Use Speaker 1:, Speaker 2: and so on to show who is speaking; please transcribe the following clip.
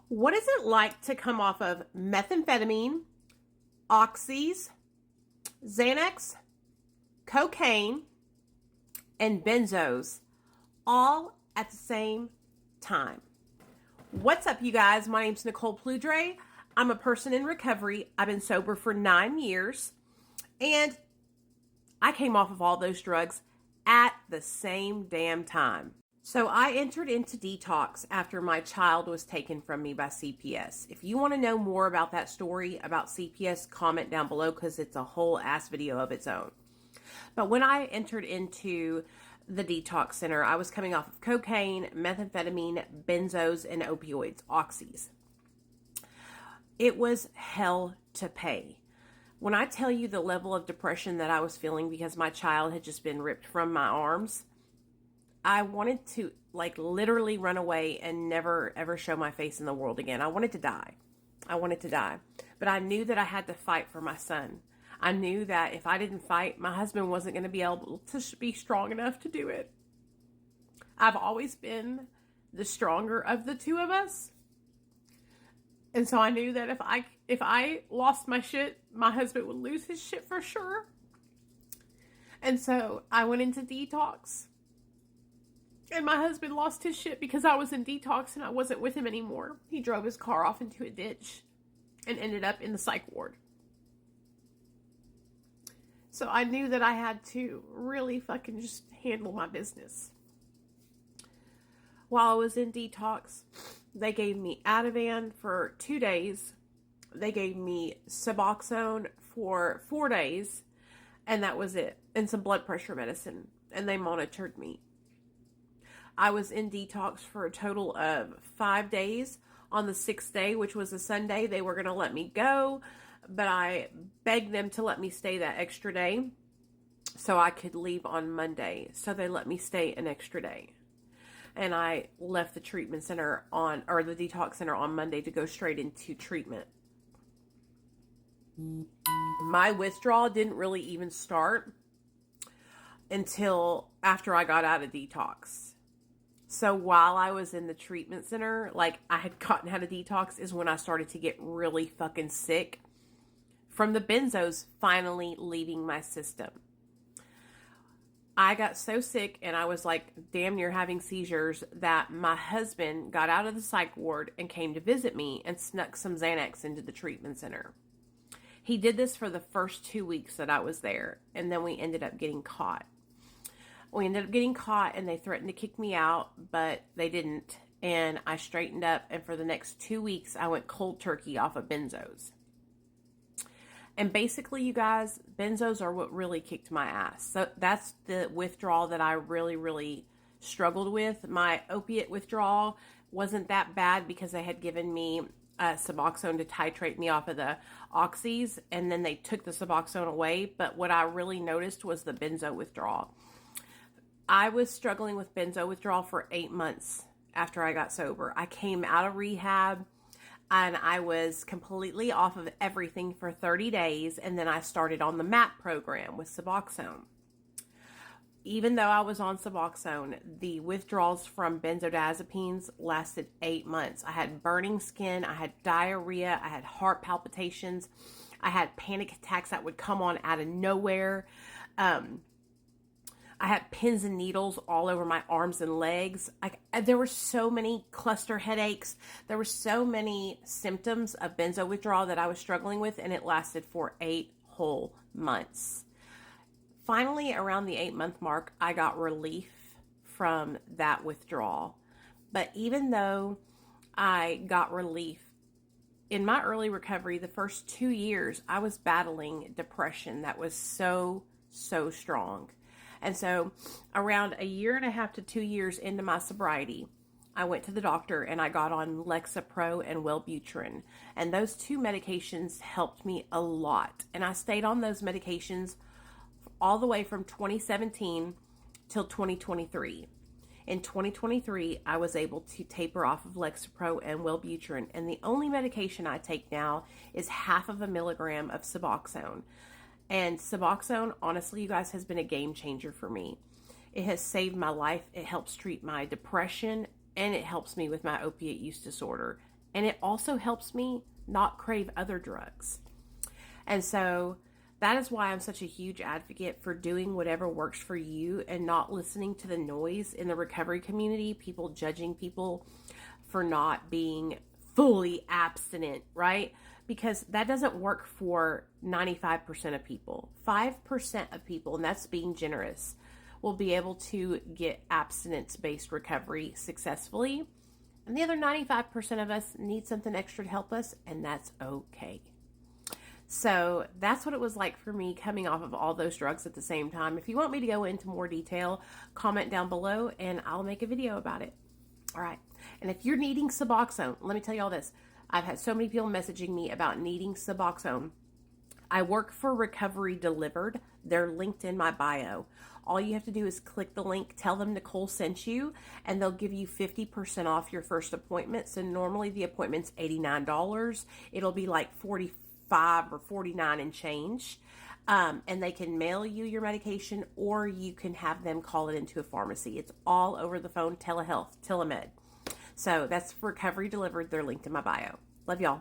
Speaker 1: What is it like to come off of methamphetamine, oxys, Xanax, cocaine, and benzos all at the same time? What's up, you guys? My name's Nicole Pludre. I'm a person in recovery. I've been sober for 9 years, and I came off of all those drugs at the same damn time. So I entered into detox after my child was taken from me by CPS. If you want to know more about that story about CPS, comment down below because it's a whole ass video of its own. But when I entered into the detox center, I was coming off of cocaine, methamphetamine, benzos, and opioids, oxys. It was hell to pay. When I tell you the level of depression that I was feeling because my child had just been ripped from my arms, I wanted to literally run away and never ever show my face in the world again. I wanted to die. But I knew that I had to fight for my son. I knew that if I didn't fight, my husband wasn't going to be able to be strong enough to do it. I've always been the stronger of the two of us. And so I knew that if I lost my shit, my husband would lose his shit for sure. And so I went into detox. And my husband lost his shit because I was in detox and I wasn't with him anymore. He drove his car off into a ditch and ended up in the psych ward. So I knew that I had to really fucking just handle my business. While I was in detox, they gave me Ativan for 2 days. They gave me Suboxone for 4 days. And that was it. And some blood pressure medicine. And they monitored me. I was in detox for a total of 5 days. On the 6th day, which was a Sunday, they were going to let me go. But I begged them to let me stay that extra day so I could leave on Monday. So they let me stay an extra day. And I left the treatment center the detox center on Monday to go straight into treatment. My withdrawal didn't really even start until after I got out of detox. So while I was in the treatment center, I had gotten out of detox is when I started to get really fucking sick from the benzos finally leaving my system. I got so sick and I was damn near having seizures that my husband got out of the psych ward and came to visit me and snuck some Xanax into the treatment center. He did this for the first 2 weeks that I was there, and then we ended up getting caught. And they threatened to kick me out, but they didn't. And I straightened up, and for the next 2 weeks, I went cold turkey off of benzos. And basically, you guys, benzos are what really kicked my ass. So that's the withdrawal that I really, really struggled with. My opiate withdrawal wasn't that bad because they had given me Suboxone to titrate me off of the oxys, and then they took the Suboxone away. But what I really noticed was the benzo withdrawal. I was struggling with benzo withdrawal for 8 months after I got sober. I came out of rehab and I was completely off of everything for 30 days. And then I started on the MAP program with Suboxone. Even though I was on Suboxone, the withdrawals from benzodiazepines lasted 8 months. I had burning skin. I had diarrhea. I had heart palpitations. I had panic attacks that would come on out of nowhere. I had pins and needles all over my arms and legs. There were so many cluster headaches. There were so many symptoms of benzo withdrawal that I was struggling with, and it lasted for 8 whole months. Finally, around the 8-month mark, I got relief from that withdrawal. But even though I got relief, in my early recovery, the first 2 years, I was battling depression that was so strong. And so around 1.5 to 2 years into my sobriety, I went to the doctor and I got on Lexapro and Wellbutrin. And those 2 medications helped me a lot. And I stayed on those medications all the way from 2017 till 2023. In 2023, I was able to taper off of Lexapro and Wellbutrin. And the only medication I take now is 0.5 milligram of Suboxone. And Suboxone, honestly, you guys, has been a game changer for me. It has saved my life. It helps treat my depression, and it helps me with my opiate use disorder. And it also helps me not crave other drugs. And so that is why I'm such a huge advocate for doing whatever works for you and not listening to the noise in the recovery community, people judging people for not being fully abstinent, right? Because that doesn't work for 95% of people. 5% of people, and that's being generous, will be able to get abstinence-based recovery successfully. And the other 95% of us need something extra to help us, and that's okay. So that's what it was like for me coming off of all those drugs at the same time. If you want me to go into more detail, comment down below and I'll make a video about it. All right. And if you're needing Suboxone, let me tell you all this. I've had so many people messaging me about needing Suboxone. I work for Recovery Delivered. They're linked in my bio. All you have to do is click the link, tell them Nicole sent you, and they'll give you 50% off your first appointment. So normally the appointment's $89. It'll be like $45 or $49 and change. And they can mail you your medication, or you can have them call it into a pharmacy. It's all over the phone, telehealth, telemed. So that's Recovery Delivered. They're linked in my bio. Love y'all.